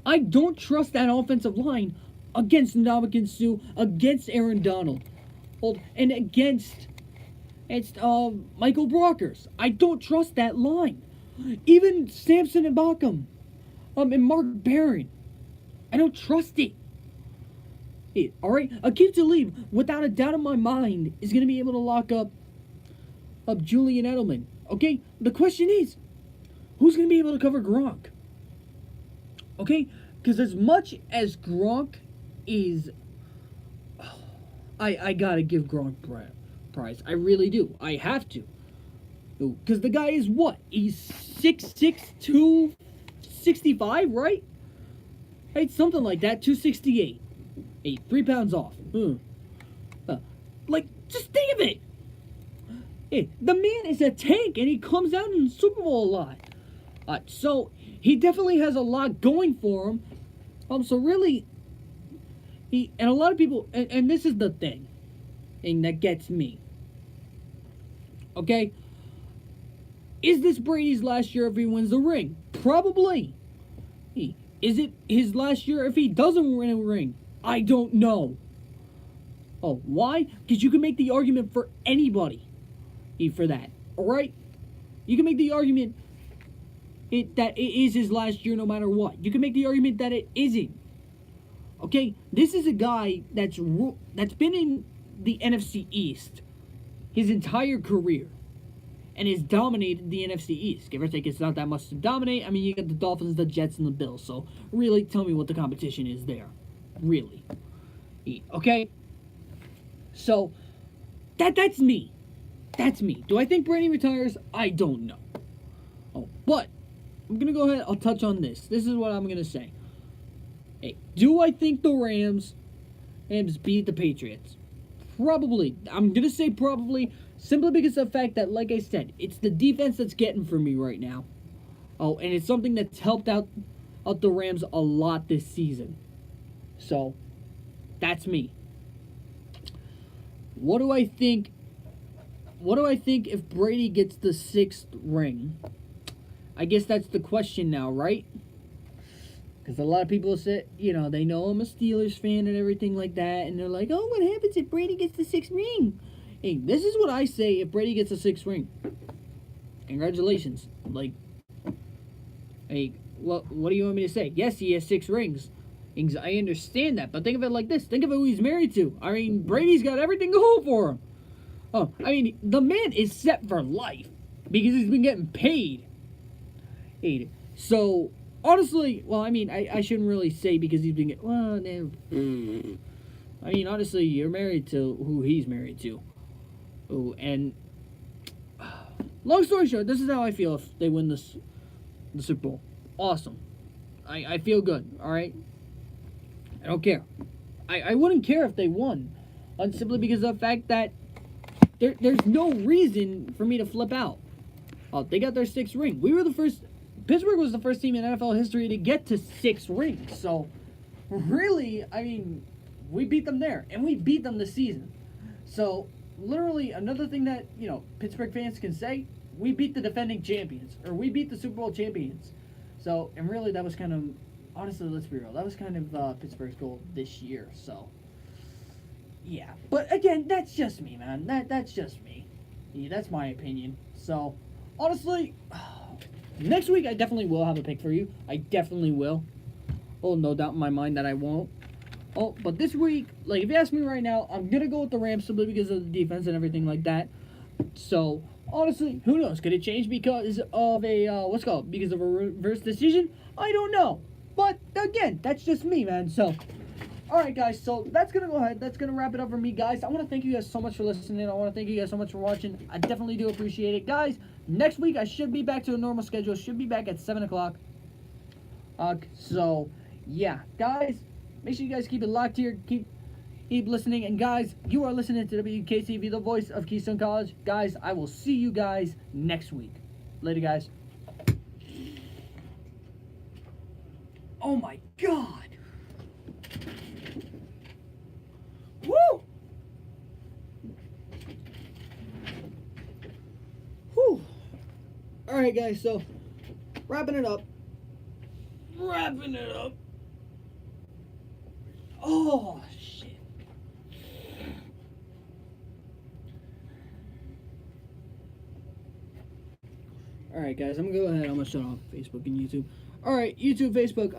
I don't trust that offensive line against Ndamukong Suh, against Aaron Donald, and against Michael Brockers. I don't trust that line. Even Samson and Bacum, and Mark Barron. I don't trust it. All right, Aqib Talib, without a doubt in my mind, is going to be able to lock up Julian Edelman. Okay, the question is, who's going to be able to cover Gronk? Okay, because as much as Gronk is, I gotta give Gronk prize. I really do. I have to. Because the guy is what? He's 6'6", 265, right? Hey, something like that. 268. 3 pounds off. Just think of it. Hey, the man is a tank, and he comes out in the Super Bowl a lot. So he definitely has a lot going for him. So really, and a lot of people, and this is the thing that gets me. Okay, is this Brady's last year if he wins the ring? Probably. Is it his last year if he doesn't win a ring? I don't know. Oh, why? Because you can make the argument for anybody for that. Alright? You can make the argument that it is his last year no matter what. You can make the argument that it isn't. Okay? This is a guy that's been in the NFC East his entire career and has dominated the NFC East. Give or take, it's not that much to dominate. I mean, you got the Dolphins, the Jets, and the Bills. So, really, tell me what the competition is there. Really. Okay? So, that's me. That's me. Do I think Brady retires? I don't know. Oh, but I'm going to go ahead. I'll touch on this. This is what I'm going to say. Hey, do I think the Rams beat the Patriots? Probably. I'm going to say probably simply because of the fact that, like I said, it's the defense that's getting for me right now. Oh, and it's something that's helped out the Rams a lot this season. So, that's me. What do I think? What do I think if Brady gets the 6th ring? I guess that's the question now, right? Because a lot of people say, they know I'm a Steelers fan and everything like that, and they're like, oh, what happens if Brady gets the 6th ring? Hey, this is what I say if Brady gets the 6th ring. Congratulations. Like, hey, what do you want me to say? Yes, he has 6 rings. I understand that, but think of it like this. Think of who he's married to. I mean, Brady's got everything going for him. Oh, I mean, the man is set for life because he's been getting paid. So, honestly, well, I mean, I shouldn't really say because he's been getting, well, I mean, honestly, you're married to who he's married to. Oh, and long story short, this is how I feel if they win the Super Bowl. Awesome. I feel good, all right? I don't care. I wouldn't care if they won, simply because of the fact that there's no reason for me to flip out. Oh, they got their 6th ring. Pittsburgh was the first team in NFL history to get to 6 rings. So, really, I mean, we beat them there, and we beat them this season. So, literally, another thing that, Pittsburgh fans can say, we beat the defending champions, or we beat the Super Bowl champions. So, and really, that was kind of, honestly, let's be real, that was kind of Pittsburgh's goal this year. So, yeah. But, again, that's just me, man. That's just me. Yeah, that's my opinion. So, honestly, next week I definitely will have a pick for you. I definitely will. Oh, no doubt in my mind that I won't. Oh, but this week, like, if you ask me right now, I'm going to go with the Rams simply because of the defense and everything like that. So, honestly, who knows? Could it change because of because of a reverse decision? I don't know. But, again, that's just me, man. So, alright, guys. So, that's going to go ahead. That's going to wrap it up for me, guys. I want to thank you guys so much for listening. I want to thank you guys so much for watching. I definitely do appreciate it. Guys, next week I should be back to a normal schedule. Should be back at 7 o'clock. So, yeah. Guys, make sure you guys keep it locked here. Keep listening. And, guys, you are listening to Wkcv, the voice of Keystone College. Guys, I will see you guys next week. Later, guys. Oh, my God. Woo! Whew. Alright, guys, so wrapping it up. Oh, shit. Alright, guys, I'm gonna go ahead. I'm gonna shut off Facebook and YouTube. Alright, YouTube, Facebook.